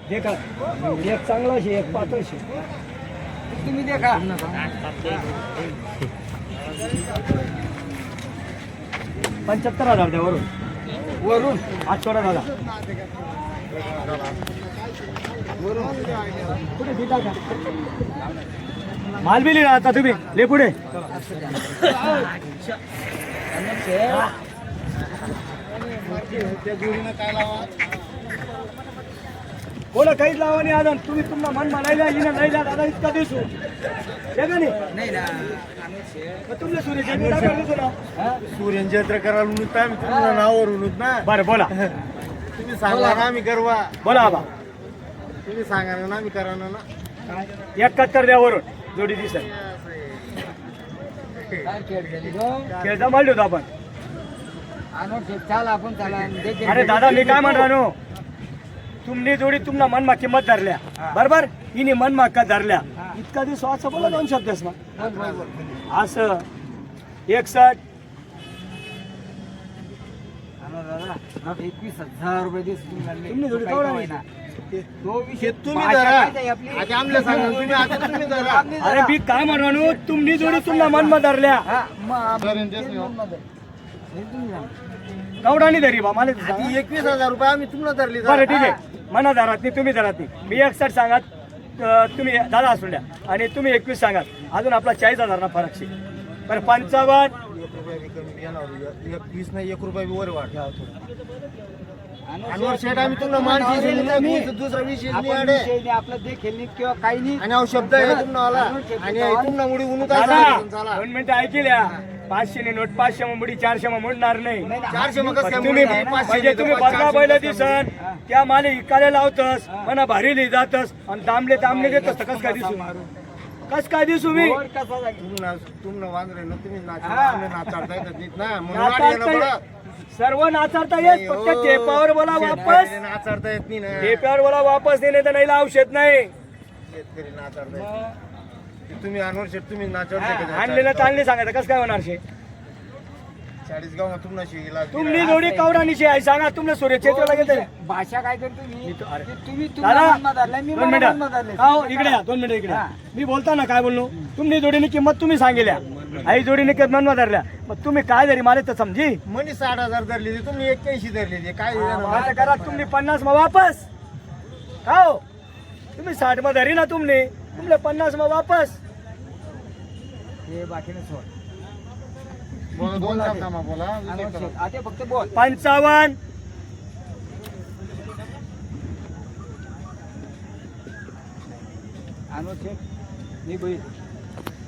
देखा एक चांगला शे एक पातळ शे तुम्ही देखा 75,000 द्या वरून वरून 8 सोडा दादा पुढे देता का माल बिली ना आता तुम्ही ले पुढे बोला काहीच लावा नाही आजन तुम्ही तुम्हाला मन म्हणायला हिनं नाही जा दादा इतका दिसू हे का नाही तुमच्या सूर्यन जत्र करायला म्हणून आम्ही तुमच्या नावावरून ना बरं बोला तुम्ही सांगा ना आम्ही करवा बोला आबा तुम्ही सांगा ना आम्ही करा ना 71 द्या वरून जोडी दिसत खेळ जमाल होतो आपण अरे दादा मी काय म्हणतो नो तुमनी जोडी तुम्हाला मनमा किंमत धरल्या बरोबर हिने मनमा का धरल्या इतका दिवस असं बोला 2 शब्द असं 61 21,000 रुपये तुम्ही जोडी कवडा नाही तुम्ही धरा आता आम्हाला सांगा तुम्ही आता तुम्ही धरा अरे मी काय म्हणतो तुमनी जोडी तुम्हाला मनमा धरल्या कवडा नाही धरी बा मला 21,000 रुपये आम्ही तुम्हाला धरली बरं ठीक आहे मना धरात नाही तुम्ही धरात नाही मी 61 सांगात तुम्ही दादा असू द्या आणि तुम्ही 21 सांगात अजून आपला 40,000 ना फरक शे बरं 55 21 नाही 1 रुपये वर वाढ अनवर शेठ आम्ही तुम्हाला मानसी दुसरा विषय नाही आडे आपलं देखील किंवा काही नाही आणि शब्द आहे तुम्हाला आणि तुम्हाला मुडी उन्हू काय दादा 2 मिनिटं ऐकल्या 500 ने नोट 500 मुडी 400 मोडणार नाही 400 मग कसं तुम्ही म्हणजे तुम्ही बदला पहिला दिसन त्या माले इकायला लावतस मना भारी लिहि जातस आणि तांबले देतस कस काय दिसू कस काय दिसू मी तुम्हाला वांद्रे ना तुम्ही नाचाडता येतात नीट ना म्हणून सर्व नाचारता येत फक्त टेपावर बोला वापस नाचाडता येत नाही ना टेप्यावर बोला वापस नाही तर नाही औषध नाही शेतकरी नाचाडता येत तुम्ही अनवर शेठ तुम्ही नाचाडता आणलेलं ताणले सांगायचं कसं काय होणार शे 40 गाव तुम्हाला शिकला तुम्ही जोडी कवडानी शे आहे सांगा तुमने सूर्य क्षेत्राला गेले भाषा काय करतो तुम्ही दादा 2 मिनिटं हो इकडे या 2 मिनिटं इकडे मी बोलता ना काय बोललो तुम्ही जोडीने किंमत तुम्ही सांगितल्या आई जोडीने किंमत धरल्या मग तुम्ही काय धरी मला तर समजी म्हणे 60,000 धरली तुम्ही 81 धरली काय आता करा तुम्ही 50 मग वापस हो तुम्ही 60 मध्ये धरी ना तुमने तुमले 50 मग वापस हे बाकीने सोड बोला दोन शब्द बोला आता फक्त बोल 55 मी बैल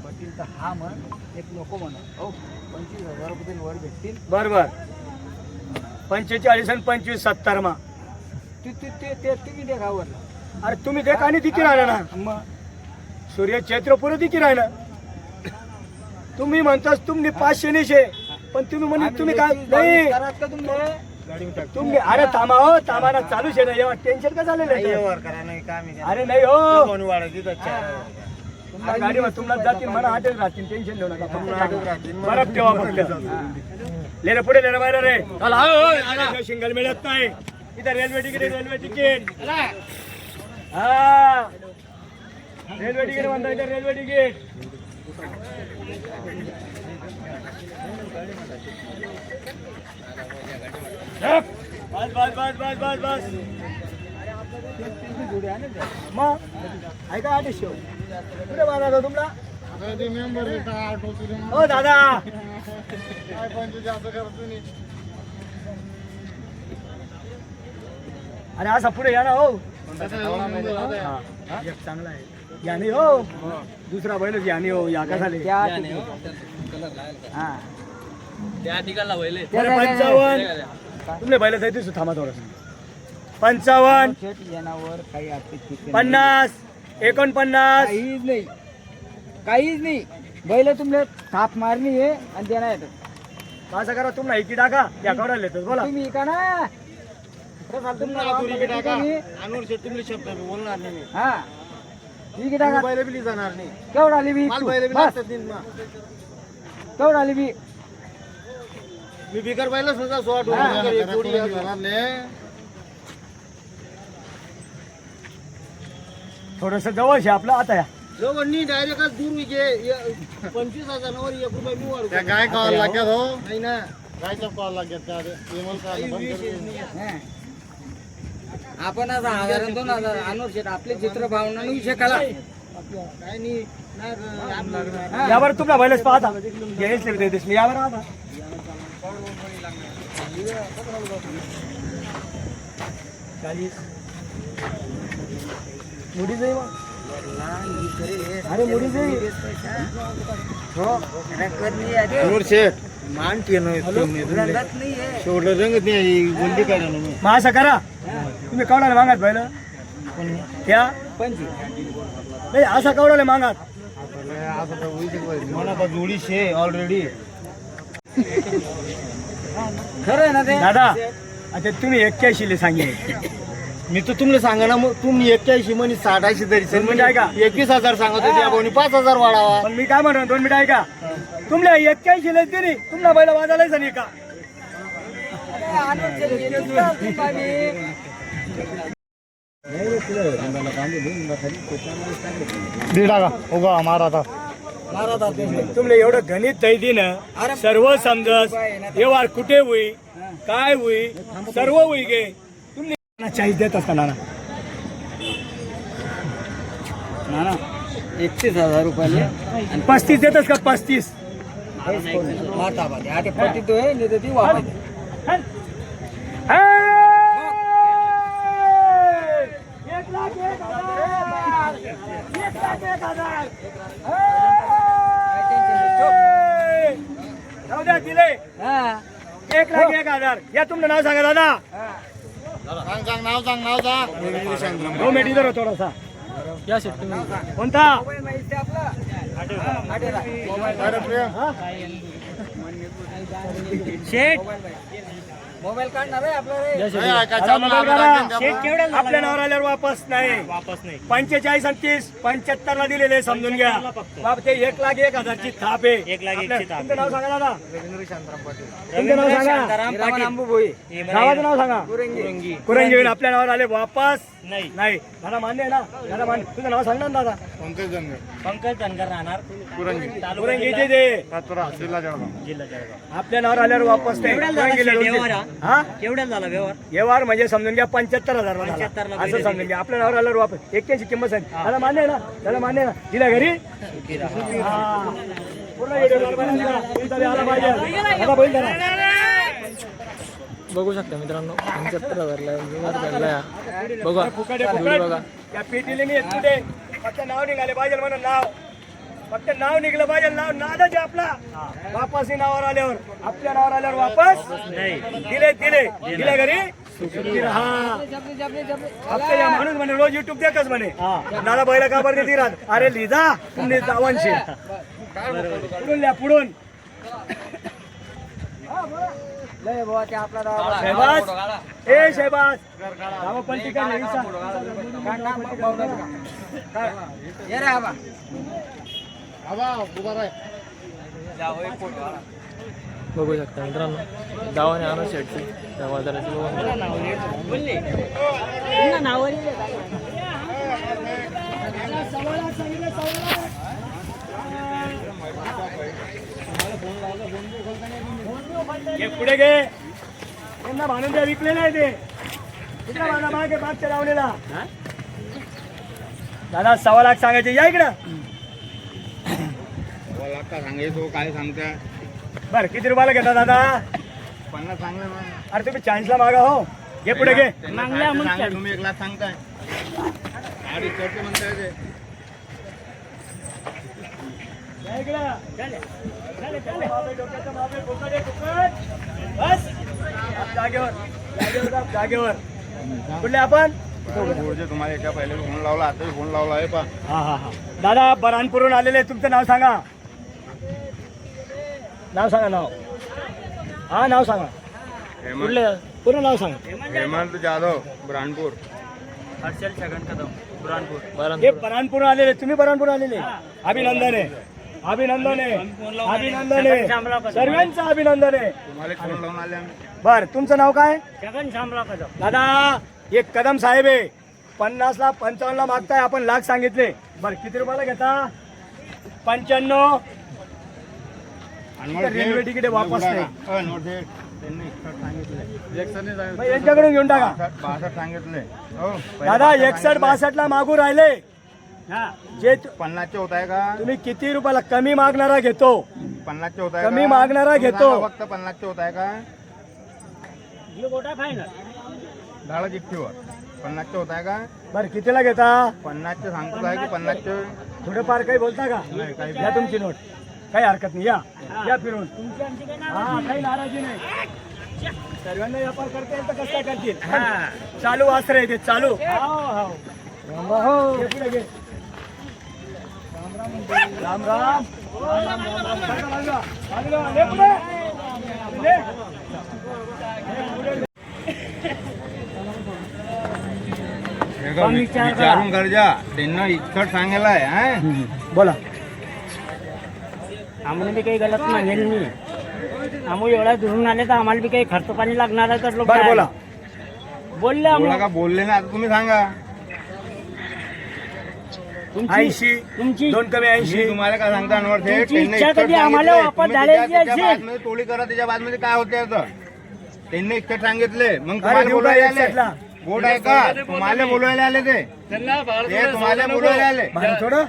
पटील तर हा म्हण एक नको म्हण हो 25,000 रुपये वर भेटतील बरोबर 45 आणि 25 70 मा ते तुम्ही ते गावर अरे तुम्ही देख आणि दिकी राहिला ना मग सूर्य चैत्र पुरं दिकी राहिला तुम्ही म्हणतास तुम्ही 500 निशे पण तुम्ही म्हणे तुम्ही काय नाही का तुमचे तुम्ही अरे थांबा हो थांबाना चालूच आहे ना एवढं टेन्शन का झालेलं आहे अरे नाही हो गाडीवर तुम्हाला जातील मला हॉटेल राहतील टेन्शन घेऊ नका बरं ठेवा फक्त ले रे पुढे ले रे बाहेर रे चला सिंगल मिळत नाही इथं रेल्वे तिकीट हा रेल्वे तिकीट म्हणता इथं रेल्वे तिकीट बस मग ऐका आदेश कुठे बांधा तुमला हो दादा अरे असा पुढे या ना हो एक चांगला आहे याने हो दुसरा बैल याने हो या का झाले 55 तुमने बैल जायचं थांबा थोडस 55 काही 50 49 काहीच नाही बैल तुमले थाप मारणी आहे आणि देणार येतात असं करा तुम्हाला इकी टाका या कवडा लेतोस बोला तुम्ही का ना शब्द बोलणार नाही हा ठीक आहे बैल बिली जाणार नाही केवढा आली बी केवढा आली बी मी बिगर बैल सुद्धा 100 थोडस जवळ आहे आपलं आता या जवळ नी डायरेक्ट दूर विके 25,000 वर 1 रुपये मी वाढू त्या गाय कॉल लागत हो नाही ना गायच्या कॉल लागत त्या विमल काही का विशेष नाही. आपण आता 1000-2000 आणू शकतो आपले चित्र भावना विषय कला काय नाही नाही यावर तुमला बैलच पाहता घ्यायच देतेस मी यावर आता मुडी जाई मग अरे मुडी जाई शेठ मान शेवटलं रंगत नाही गुंडी काय मग असं करा तुम्ही कवडाला मागात बैल त्या नाही असा कवडाला मागात मला जोडी शे ऑलरेडी खरं आहे ना ते दादा आता तुम्ही 81 सांगे मी तर तुम्हाला सांगा ना मग तुम्ही 81 म्हणे 60 तरी सर म्हणजे ऐका 21,000 सांगत होते आपण 5,000 वाढावा पण मी काय म्हणतो 2 मिनिटं ऐका तुमल्या 81 लस दिली तुम्हाला बैल वाजायलाच नाही का उगा मारा था तुमले एवढं गणित दैदी ना सर्व समजस व्यवहार कुठे होई काय होई सर्व होई गे तुम्ही चाळीस देत असता नाना 31,000 रुपये 35 देतस का 35 आता पटी तो आहे नाही तर ती वापस दिले 1,01,000 या तुमचं नाव सांगा दादा सांग नाव सांग 2 मिनिट इधर हो थोडासा कोणता शेठ मोबाईल काढणार आहे आपल्याला आपल्या नावावर आल्यावर वापस नाही 45 आणि 30 75 ला दिलेले समजून घ्या बाप ते 1,01,000 ची थाप आहे 1,01,000 तुमचं नाव सांगा दादा रवींद्र शांताराम पाटील तुमचं नाव सांगा गावाचं नाव सांगा कुरंगी आपल्या नावावर आले वापस नाही दादा मान्य आहे ना दादा मान्य तुझं नाव सांग ना दादा पंकज जनगर पंकज धनगर राहणार कुरंगी कुरंगीचे ते सातपुरा जिल्हा जळगाव जिल्हा जळगाव. आपल्या नावावर आल्यावर वापस नाही केवढ्याला झाला कुरंगीला शेठ दोनशे. व्यवहार हा? हा केवढ्याला झाला व्यवहार व्यवहार म्हणजे समजून घ्या 75,000 ला झाला. 75 ला असं बैल समजून घ्या आपल्या नावावर आल्यावर वापस 81 किंमत सांग दादा मान्य आहे ना दादा मान्य आहे ना दिला घरी हा. पूर्ण व्हिडिओ दादा तुमचा बी आला पाहिजे दादा बैल धरा. बघू शकता मित्रांनो 75,000 ला व्यवहार झालाय. बघा फुकट आहे, जोडी फुकट. बघा या पेटीले मी कुठे फक्त नाव निघाले पाहिजे म्हणून नाव फक्त नाव निघलं पाहिजे नाव नादच आहे आपला वापस ही नावावर आल्यावर आपल्या नावावर आल्यावर वापस दिले घरी सुखी राहा. आपल्या या माणूस म्हणे रोज युट्यूब देखच म्हणे नाला बैला का बरं देती राहत अरे लिजा तुम्ही जावांशी पुढून लिहा पुढून शहबाज ए शहबाज गावा पलटी का नाही बघू शकता मित्रांनो दावाने आणू शेटची त्या बाजाराची पुढे घे यांना भांडून द्या विकलेला आहे ते कुठला भांडा मागे मागच्या लावलेला दादा 1.25 लाख सांगायचे या इकडं सांगायचो काय सांगता बर किती रुपयाला घेता दादा 50 सांगले ना अरे तुम्ही 40 ला मागा हो घे पुढे घे तुम्ही 1 लाख सांगताय आणि चर्चे म्हणताय ते या इकडं चले बाबे डोक्याचं बाबे फुकट आहे फुकट बस आप जागेवर कुठले आपण तुम्हाला एका पहिले फोन लावला आता फोन लावला आहे पा हा दादा बरानपूरहून आलेले तुमचं नाव सांगा नाव हा नाव सांगा कुठले पूर्ण नाव सांगा हेमंत जाधव ब्रांडपूर हर्षल छगन कदम बुरानपूर हे बरानपूर आलेले तुम्ही बरानपूर आलेले अभिनंदन आहे सर्वांचं अभिनंदन आहे तुम्हाला फोन लावून आले आम्ही बर तुमचं नाव काय छगन शामराव कदम दादा एक कदम साहेब आहे 50ला 55ला मागताय, आपण लाख सांगितले. बरं किती रुपयाला घेता? 95. रेल्वे तिकीट वापस नाही. मग यांच्याकडून घेऊन टाका. 62 सांगितले हो. दादा 61-62 ला मागू राहिले. जे 50 चे होत आहे का? तुम्ही किती रुपयाला कमी मागणारा घेतो? 50 चे होत आहे कमी का? मागणारा तुम्ही घेतो. सांगा फक्त 50 चे होत आहे का? धाडा चिठ्ठीवर 50 चे होत आहे का? बरं कितीला घेता? 50 चे सांगतो आहे की 50 चे? थोडेफार काही बोलता का? नाही, काही या तुमची नोट, काही हरकत नाही. या फिरून. हा काही नाराजी नाही. सर्वांना व्यापार करता येईल तर कसं काय करतील? चालू वासर आहे ते चालू. घे पुढे घे. राम राम. बाजूला. ले पुढे. ले. विचारून गरजा त्यांना इतकं सांगायला आहे. बोला. आम्हाला बी काही गलत मागेल नाही. आम्ही एवढा दुरून आले तर आम्हाला बी काही खर्च पाणी लागणार आहे तर लोक बरं बोला. बोलले बोला का बोलले ना आता तुम्ही सांगा. 80 तुमची 2 कमी 80. मी तुम्हाला काय सांगता अनवर शेठ, तुमची त्यांनी इच्छा इतकं कधी आम्हाला सांगितलंय. वापस तुम्ही झाल्याची त्याच्या असेल. बादमध्ये टोळी करा, त्याच्या बादमध्ये काय होते आता? त्यांनी इतकं सांगितले मग अरे तुम्हाला देऊ का बोलायला एक सेटला? आले. बोट आहे का? तुम्हाला बोलवायला आले ते तुम्हाला बोलवायला आले. बरं थोडं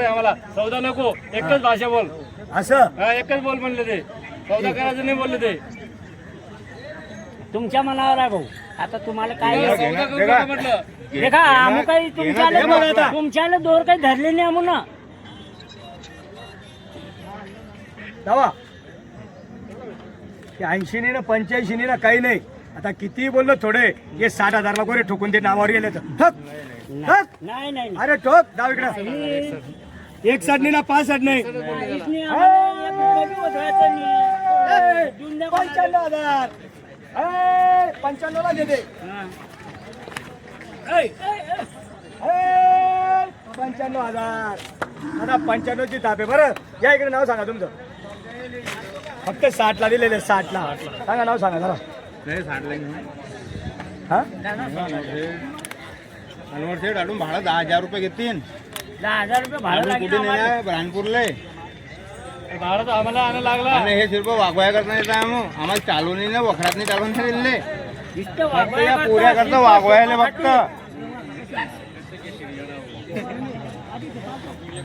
आम्हाला सौदा नको, एकच भाषा बोल. असं एकच बोल म्हणले ते, सौदा करायचं नाही बोलले ते. तुमच्या मनावर आहे भाऊ. आता तुम्हाला काय घेणं- सौदा करू देखा. नका म्हटलं. देखा आम्ही काही तुमच्याला घेणं- घेणं- तुमच्याला दोर काही धरले नाही आम्ही ना. दावा 80 ना 85 ना काही नाही. आता किती बोललो थोडे. हे 60,000 ला गोरे ठोकून ते नावावर गेले तर ठक ठक. नाही नाही अरे ठोक दाव इकडं. 61 ना 65 नाही. 95,000. 95 ला देते. 95,000. आता 95 ची ताप आहे. बरं या इकडे नाव सांगा तुमचं. फक्त 60 ला दिलेले. 60 ला सांगा नाव सांगा जरा. नाही सांडलं नाही. हा अनवर शेठ अडून भाडं 10,000 रुपये घेतील. 10,000 रुपये भाडं अजून लागेल कुठे आम्हाला. नेणार? ब्रांडपूरले. भाडं तर आम्हाला आणायला लागला. आणि हे शिल्प वागवाया करता येत आहे मग. आम्हाला चालून नाही ना, वखरात नाही चालून दिले. नुसतं फक्त वागवायला या करता, पोऱ्या करता वागवायला फक्त.